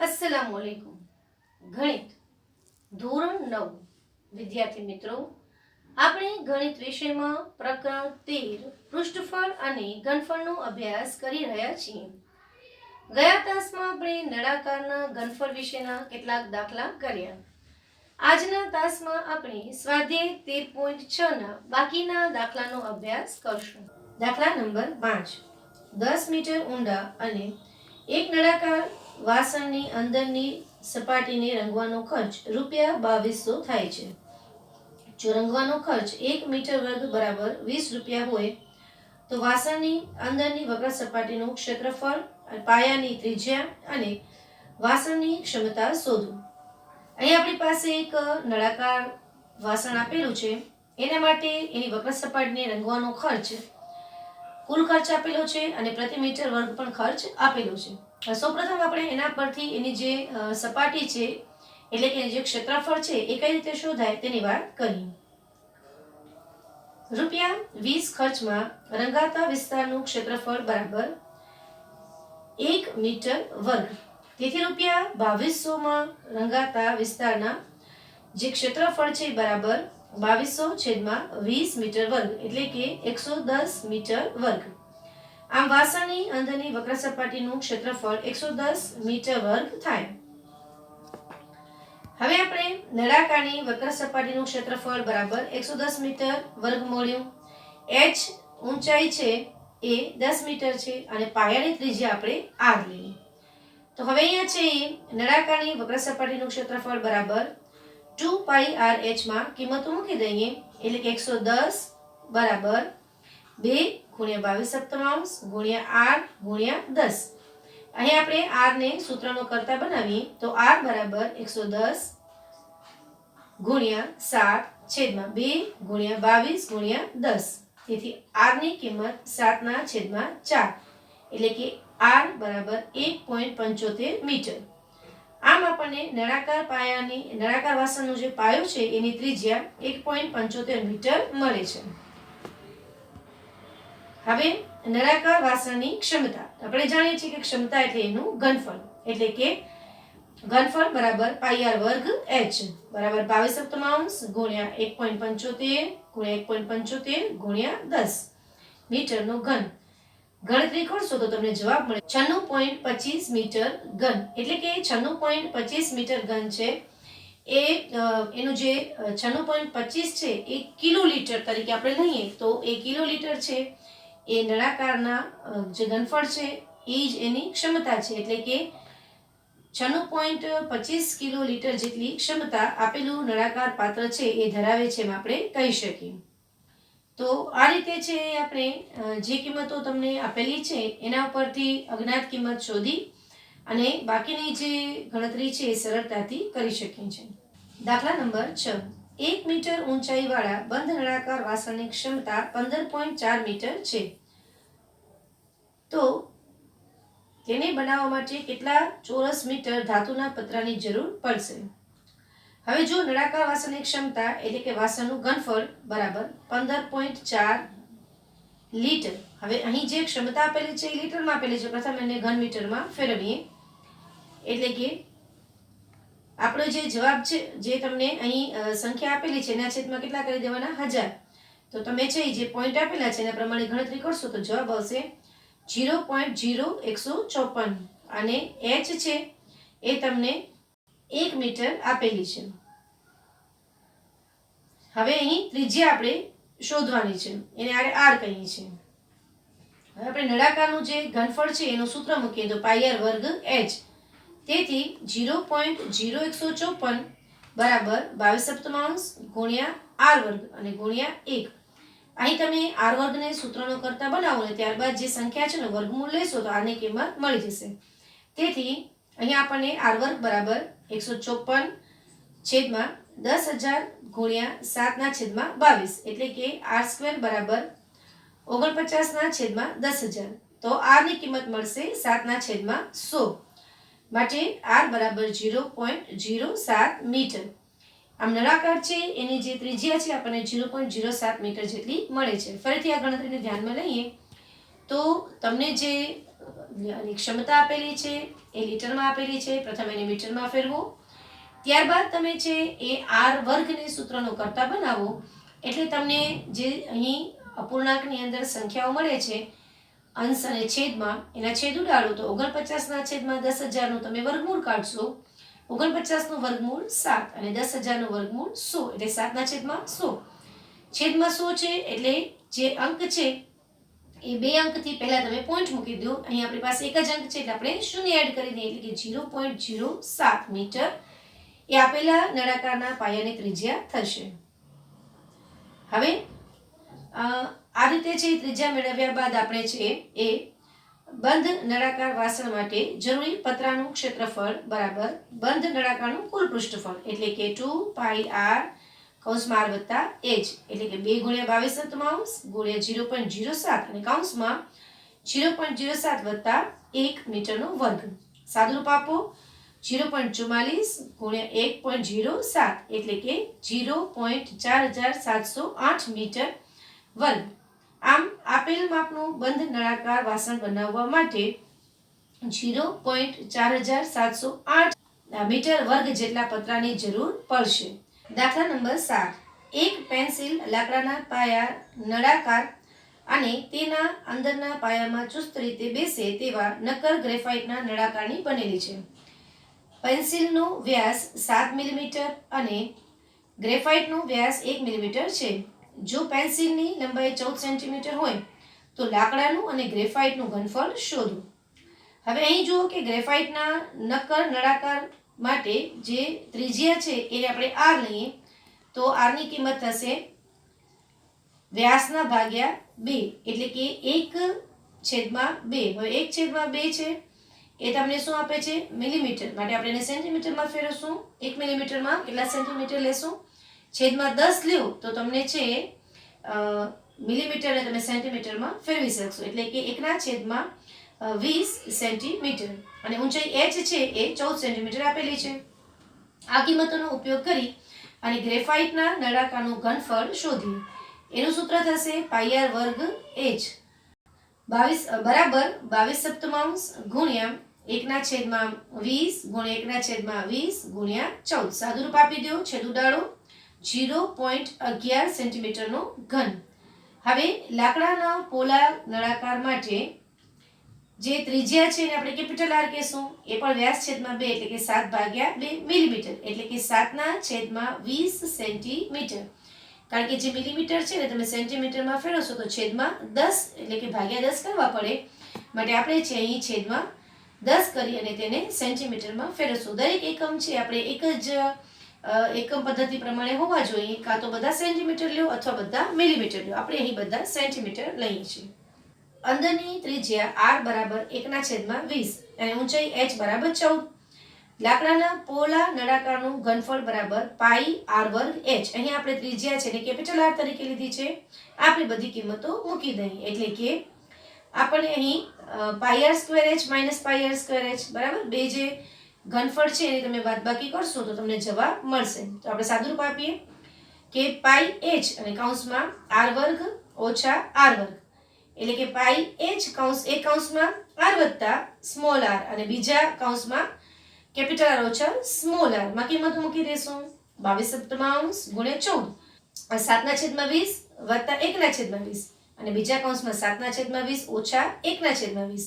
अस्सलामु अलैकुम। ગણિત ધોરણ 9 વિદ્યાર્થી મિત્રો, આપણે ગણિત વિષયમાં પ્રકરણ 13 પૃષ્ઠફળ અને ઘનફળનો અભ્યાસ કરી રહ્યા છીએ. ગયા તાસમાં આપણે નળાકારના ઘનફળ વિશેના કેટલાક દાખલા કર્યા. આજના તાસમાં આપણે સ્વાધ્યાય 13.6 ના બાકીના દાખલાનો અભ્યાસ કરશું. દાખલા નંબર 5. 10 મીટર ઊંડા અને એક નળાકાર વાસણની અંદરની સપાટીને રંગવાનો ખર્ચ ₹2200 થાય છે. જો રંગવાનો ખર્ચ 1 મીટર વર્ગ બરાબર 20 રૂપિયા હોય તો વાસણની અંદરની વક્ર સપાટીનું ક્ષેત્રફળ, પાયાની ત્રિજ્યા અને વાસણની ક્ષમતા શોધો. અહીં આપણી પાસે એક નળાકાર વાસણ આપેલું છે. એના માટે એની વક્ર સપાટીને રંગવાનો ખર્ચ, કુલ ખર્ચ આપેલો છે અને પ્રતિ મીટર વર્ગ પણ ખર્ચ આપેલો છે. સૌપ્રથમ આપણે એના પરથી એની જે સપાટી છે એટલે કે જે ક્ષેત્રફળ છે એ કઈ રીતે શોધાય તેની વાત કરીએ. ₹20 ખર્ચમાં રંગાતા વિસ્તારનું ક્ષેત્રફળ બરાબર 1 મીટર વર્ગ. તેથી ₹2200 માં રંગાતા વિસ્તારના જે ક્ષેત્રફળ છે બરાબર 2200/20 મીટર વર્ગ એટલે કે 110 મીટર વર્ગ. આમ વાસણની અંદરની વક્ર સપાટીનું ક્ષેત્રફળ 110 મીટર વર્ગ થાય. હવે આપણે નળાકારની વક્ર સપાટીનું ક્ષેત્રફળ બરાબર 110 મીટર વર્ગ મળ્યું. h ઊંચાઈ છે એ 10 મીટર છે અને પાયાની ત્રિજ્યા આપણે r લઈએ. તો હવે અહીંયા છે નળાકારની વક્ર સપાટીનું ક્ષેત્રફળ બરાબર 2πrh માં કિંમતો મૂકી દઈએ એટલે કે 110 બરાબર 2 × 22 r × 10. અહીં આપણે r ને સૂત્રનો કરતા બનાવીએ તો r બરાબર 110 × 7/2 × 22 × 10. તેથી r ની કિંમત 7/4 એટલે કે r બરાબર 1.75 મીટર. આમ આપણને નળાકાર વાસણનો જે પાયો છે એની ત્રિજ્યા 1.75 મીટર મળે છે. હવે નળાકાર વાસણની ક્ષમતા આપણે જાણીએ છીએ કે ક્ષમતા એટલે એનું ઘનફળ, એટલે કે ઘનફળ બરાબર πr વર્ગ h બરાબર 22 × 1.75 × 1.75 × 10 મીટરનો ઘન. ગણતરી કરશો તો તમને જવાબ મળે 96.25 મીટર ઘન. એટલે કે 96.25 મીટર ઘન છે એ એનું જે 96.25 છે એ કિલોલીટર તરીકે આપણે લઈએ તો એ કિલોલીટર છે એ નળાકારના જે ઘનફળ છે એ જ એની ક્ષમતા છે. એટલે કે 96.25 કિલોલીટર જેટલી ક્ષમતા આપેલું નળાકાર પાત્ર છે એ ધરાવે છે એમ આપણે કહી શકીએ. તો આ રીતે છે આપણે જે કિંમતો તમને આપેલી છે એના ઉપરથી અજ્ઞાત કિંમત શોધી અને બાકીની જે ગણતરી છે એ સરળતાથી કરી શકીએ છીએ. દાખલા નંબર 6. 1 મીટર ઊંચાઈવાળા બંધ નળાકાર વાસણની ક્ષમતા 15.4 મીટર છે. તો તેને બનાવવા માટે કેટલા ચોરસ મીટર ધાતુના પતરાની જરૂર પડશે? હવે જો નળાકાર વાસણની ક્ષમતા એટલે કે વાસણનું ઘનફળ બરાબર 15.4 લીટર. હવે અહીં જે ક્ષમતા આપેલી છે એ લીટરમાં આપેલી છે. પ્રથમ એને ઘન મીટરમાં ફેરવીએ એટલે કે આપણો જે જવાબ છે જે તમને અહીં સંખ્યા આપેલી છે એના છેદમાં કેટલા કરી દેવાના? 1000. તો તમે છે જે પોઈન્ટ આપેલા છે એના પ્રમાણે ગણતરી કરશો તો જવાબ આવશે 0.0154 અને h છે એ તમને 1 મીટર આપેલી છે. હવે અહીં ત્રિજ્યા આપણે શોધવાની છે, એને r કહીએ છીએ. હવે આપણે નળાકારનું જે ઘનફળ છે એનું સૂત્ર મૂકીએ તો πr વર્ગ h. તેથી 0.0154 બરાબર 22 × r વર્ગ અને ગુણ્યા 1. અહીં તમે r વર્ગને સૂત્રનો કરતા બનાવો ને ત્યારબાદ જે સંખ્યા છે ને વર્ગમૂળ લેશો તો આની કિંમત મળી જશે. તેથી અહીં આપણને r વર્ગ બરાબર 154/10,000 × 7/22 એટલે કે r² બરાબર 49/10,000. તો r ની કિંમત મળશે 7/100. માટે r બરાબર 0.07 મીટર. આમ નળાકાર છે એની જે ત્રિજ્યા છે આપણને 0.07 મીટર જેટલી મળે છે. ફરીથી આ ગણતરીને ધ્યાનમાં લઈએ તો તમને જે એની ક્ષમતા આપેલી છે, એ લીટરમાં આપેલી છે. પ્રથમ એને મીટરમાં ફેરવો. ત્યારબાદ તમે છે એ આર વર્ગને સૂત્રનો કરતા બનાવો એટલે તમને જે અહીં અપૂર્ણાંકની અંદર સંખ્યાઓ મળે છે અંશ અને છેદમાં, એના છેદ ઉડાડો તો 49 છેદમાં 10,000 તમે વર્ગમૂળ કાઢશો. 49 વર્ગમૂળ 7 અને 10,000 વર્ગમૂળ 100 એટલે 7 છેદમાં 100. છેદમાં 100 છે એટલે જે અંક છે એ બે અંકથી પહેલા તમે પોઈન્ટ મૂકી દો. અહીં આપણી પાસે એક જ અંક છે એટલે આપણે શૂન્ય એડ કરી દઈએ એટલે કે 0.07 મીટર એ આપેલા નળાકારના પાયાની ત્રિજ્યા થશે. હવે આ રીતે છે ત્રિજ્યા મેળવ્યા બાદ આપણે છે એ બંધ નળાકાર વાસણ માટે જરૂરી પતરાનું ક્ષેત્રફળ બરાબર બંધ નળાકારનું કુલ પૃષ્ઠફળ એટલે કે 2πr કૌંસમાં r વત્તા h એટલે કે 2 ગુણ્યા 22 ગુણ્યા 0.07 અને કૌંસમાં 0.07 વત્તા 1 મીટરનો વર્ગ. સાદુરૂપ આપો 0.44 ગુણ્યા 1.07 એટલે કે 0.4708 મીટર વર્ગ. આમ આપેલ માપનું બંધ નળાકાર વાસણ બનાવવા માટે 0.4708 મીટર વર્ગ જેટલા પતરાની જરૂર પડશે. દાખલા નંબર 7. એક પેન્સિલ લાકડાના પાયા નળાકાર અને તેના અંદરના પાયામાં ચુસ્ત રીતે બેસે તેવા નક્કર ગ્રેફાઇટના નળાકારની બનેલી છે. પેન્સિલનો વ્યાસ 7 મિલીમીટર અને ગ્રેફાઇટનો વ્યાસ 1 મિલીમીટર છે. જો પેન્સિલની લંબાઈ 14 સેન્ટીમીટર હોય તો લાકડાનું અને ગ્રેફાઇટનું ઘનફળ શોધો. હવે અહીં જુઓ કે ગ્રેફાઇટના નક્કર નળાકાર માટે જે ત્રિજ્યા છે એને આપણે r લઈએ તો r ની કિંમત થશે વ્યાસના ભાગ્યા 2 એટલે કે 1/2. હવે 1/2 છે એ તમને શું આપે છે મિલીમીટર, માટે આપણે એને સેન્ટીમીટરમાં ફેરવશું. 1 મિલીમીટરમાં કેટલા સેન્ટીમીટર લેશું? છેદમાં 10 લ્યો તો તમને છે મિલીમીટરને તમે સેન્ટીમીટરમાં ફેરવી શકશો એટલે કે 1/20 સેન્ટીમીટર અને ઊંચાઈ h છે એ 14 સેન્ટીમીટર આપેલી છે. આ કિંમતોનો ઉપયોગ કરી અને ગ્રેફાઇટના નળાકારનું ઘનફળ શોધીએ. એનું સૂત્ર થશે πr વર્ગ h બરાબર 22 ગુણ્યા 1/20 ગુણ્યા 1/20 ગુણ્યા 14. સાદુરૂપ આપી દો, છેદ ઉડાડો 0.11 સેન્ટીમીટરનો ઘન. હવે લાકડાના પોલા નળાકાર માટે જે ત્રિજ્યા છે એને આપણે કેપિટલ R કહેશું. એ પણ વ્યાસ છેદમાં 2 એટલે કે 7/2 મિલીમીટર એટલે કે 7/20 સેન્ટીમીટર. કારણ કે જે મિલીમીટર છે ને તમે સેન્ટીમીટરમાં ફેરવશો તો છેદમાં 10 એટલે કે ભાગ્યા 10 કરવા પડે, માટે આપણે છે અહીં છેદમાં 10 કરી અને તેને સેન્ટીમીટરમાં ફેરવશું. દરેક એકમ છે આપણે એક જ એકમ પદ્ધતિ પ્રમાણે હોવા જોઈએ, કાં તો બધા સેન્ટીમીટર લ્યો અથવા બધા મિલીમીટર લ્યો. આપણે અહીં બધા સેન્ટીમીટર લઈએ છીએ. અંદરની ત્રિજ્યા r બરાબર 1/20 અને ઊંચાઈ h બરાબર 14. લાકડાના પોલા નળાકારનું ઘનફળ બરાબર પાઈ r વર્ગ h. અહીં આપણે ત્રિજ્યા છે ને કેપિટલ R તરીકે લીધી છે. આપણે બધી કિંમતો મૂકી દઈએ એટલે કે આપણે અહીં πr² h πr² h બરાબર બે જે ઘનફળ છે એની તમે બાદબાકી કરશો તો તમને જવાબ મળશે. તો આપણે સાદુરૂપ આપીએ કે પાઈ h અને કૌંસમાં r વર્ગ ઓછા r વર્ગ એટલે કે પાઈ h એક કૌંસમાં r વત્તા સ્મોલ r અને બીજા કૌંસમાં કેપિટલ R ઓછા સ્મોલ r માં કિંમત મૂકી દેશું. 22 ગુણ્યા 14 7/20 વત્તા 1/20 અને બીજા કૌંસમાં 7/20 ઓછા 1/20.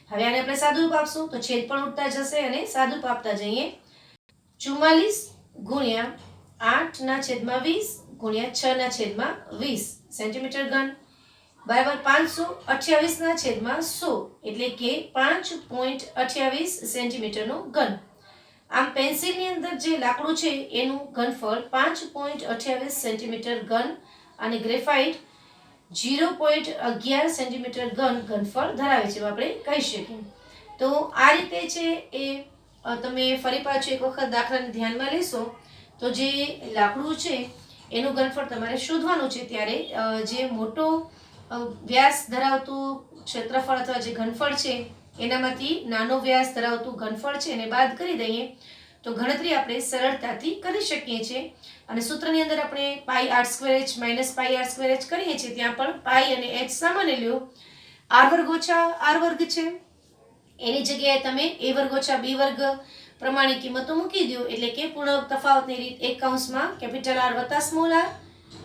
હવે આને આપણે સાદુરૂપ આપશું તો છેદ પણ ઉડતા જશે અને સાદુરૂપ આપતા જઈએ. 44 ગુણ્યા 8/20 ગુણ્યા 6/20 સેન્ટીમીટર ઘન બરાબર 528/100 એટલે કે 5.28 સેન્ટીમીટરનો ઘન. આમ પેન્સિલની અંદર જે લાકડું છે એનું ઘનફળ 5.28 સેન્ટીમીટર ઘન અને ગ્રેફાઇટ 0.11 સેન્ટીમીટર ઘનફળ ધરાવે છે આપણે કહી શકીએ. તો આ રીતે છે એ તમે ફરી પાછું એક વખત દાખલાને ધ્યાનમાં લેશો તો જે લાકડું છે એનું ઘનફળ તમારે શોધવાનું છે. ત્યારે જે મોટો વ્યાસ ધરાવતું ક્ષેત્રફળ અથવા જે ઘનફળ છે એનામાંથી નાનો વ્યાસ ધરાવતું ઘનફળ છે એને બાદ કરી દઈએ તો ગણતરી આપણે સરળતાથી કરી શકીએ છીએ. અને સૂત્રની અંદર આપણે પાઈ r² h પાઈ r² h કરીએ છીએ ત્યાં પણ પાઈ અને h સામાન્ય લ્યો. r વર્ગ ઓછા r વર્ગ છે એની જગ્યાએ તમે a વર્ગ ઓછા b વર્ગ પ્રમાણે કિંમતો મૂકી દો, એટલે કે પૂર્ણાંક તફાવતની રીત એક કૌંસમાં કેપિટલ R વત્તા સ્મોલ r,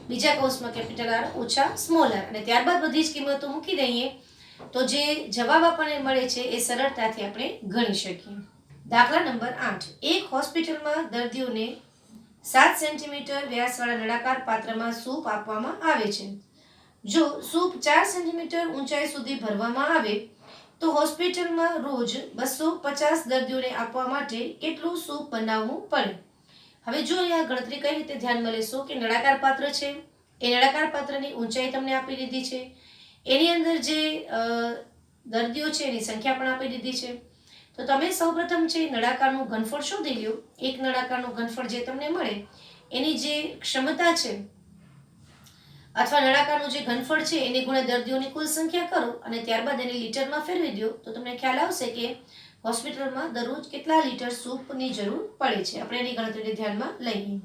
બીજા કૌંસમાં કેપિટલ R ઓછા સ્મોલ r, અને ત્યારબાદ બધી જ કિંમતો મૂકી દઈએ તો જે જવાબ આપણને મળે છે એ સરળતાથી આપણે ગણી શકીએ. દાખલા નંબર 8. એક હોસ્પિટલમાં દર્દીઓને 7 સેન્ટીમીટર વ્યાસવાળા નળાકાર પાત્રમાં સૂપ આપવામાં આવે છે. જો સૂપ 4 સેન્ટીમીટર ઊંચાઈ સુધી ભરવામાં આવે તો હોસ્પિટલમાં રોજ 250 દર્દીઓને આપવા માટે કેટલું સૂપ બનાવવું પડે? હવે જો અહીંયા ગણતરી કઈ રીતે ધ્યાનમાં લેશો કે નળાકાર પાત્ર છે, એ નળાકાર પાત્રની ઊંચાઈ તમને આપી દીધી છે, એની અંદર જે દર્દીઓ છે એની સંખ્યા પણ આપી દીધી છે. તો તમે સૌપ્રથમ છે નળાકારનું ઘનફળ શોધી લ્યો. એક નળાકારનું ઘનફળ જે તમને મળે એની જે ક્ષમતા છે અથવા નળાકારનું જે ઘનફળ છે એને ગુણ્યા દર્દીઓની કુલ સંખ્યા કરો અને ત્યારબાદ એને લીટરમાં ફેરવી દો તો તમને ખ્યાલ આવશે કે હોસ્પિટલમાં દરરોજ કેટલા લીટર સૂપની જરૂર પડે છે. આપણે એની ગણતરીને ધ્યાનમાં લઈએ.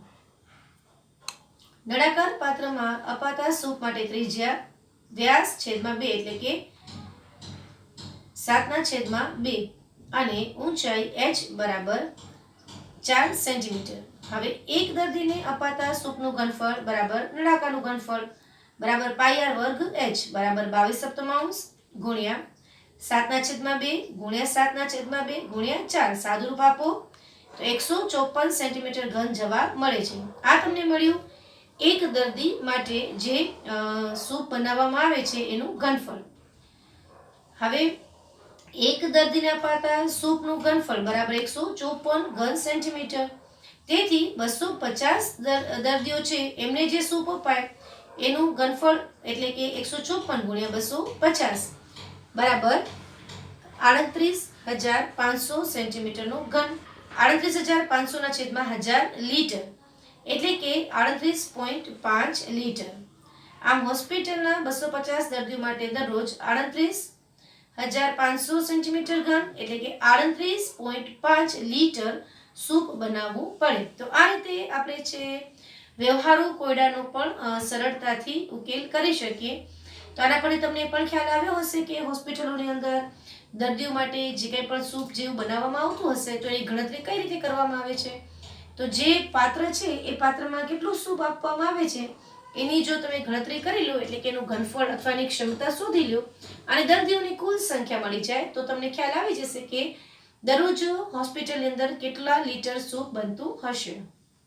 નળાકાર પાત્રમાં અપાતા સૂપ માટે ત્રિજ્યા વ્યાસ છેદમાં 2 એટલે કે 7/2 અને ઊંચાઈ h બરાબર 4 સેન્ટીમીટર. હવે એક દર્દીને અપાતા સૂપનું ઘનફળ બરાબર નળાકારનું ઘનફળ બરાબર પાઈ r વર્ગ h બરાબર 22 સપ્તમાંશ ગુણ્યા 7/2 ગુણ્યા 7/2 ગુણ્યા 4 સાદુરૂપ આપો તો 154 સેન્ટીમીટર ઘન જવાબ મળે છે. આ તમને મળ્યું એક દર્દી માટે જે સૂપ બનાવવામાં આવે છે એનું ઘનફળ. હવે એક દર્દીને અપાતા સૂપનું ઘનફળ બરાબર 154 ઘન સેન્ટીમીટર. તેથી 250 દર્દીઓ છે એમને જે સૂપ અપાય એનું ઘનફળ એટલે કે 154 ગુણ્યા 250 બરાબર 38,500 સેન્ટીમીટરનો ઘન. 38,500 ના છેદમાં 1000 લીટર એટલે કે 38.5 લીટર. આમ હોસ્પિટલના 250 દર્દીઓ માટે દરરોજ 38,500 સેન્ટીમીટર ઘન એટલે કે 38.5 લીટર સૂપ બનાવવું પડે. તો આ રીતે આપણે છે વ્યવહારુ કોયડાનો પણ સરળતાથી ઉકેલ કરી શકીએ. તો આના પર તમને પણ ખ્યાલ આવ્યો હશે કે હોસ્પિટલોની અંદર દર્દીઓ માટે જે કંઈ પણ સૂપ જેવું બનાવવામાં આવતું હશે તો એની ગણતરી કઈ રીતે કરવામાં આવે છે. તો જે પાત્ર છે એ પાત્રમાં કેટલું સૂપ આપવામાં આવે છે એની જો તમે ગણતરી કરી લો એટલે કે એનું ઘનફળ અથવા એની ક્ષમતા શોધી લો અને દર્દીઓની કુલ સંખ્યા મળી જાય તો તમને ખ્યાલ આવી જશે કે દરરોજ હોસ્પિટલની અંદર કેટલા લીટર સૂપ બનતું હશે.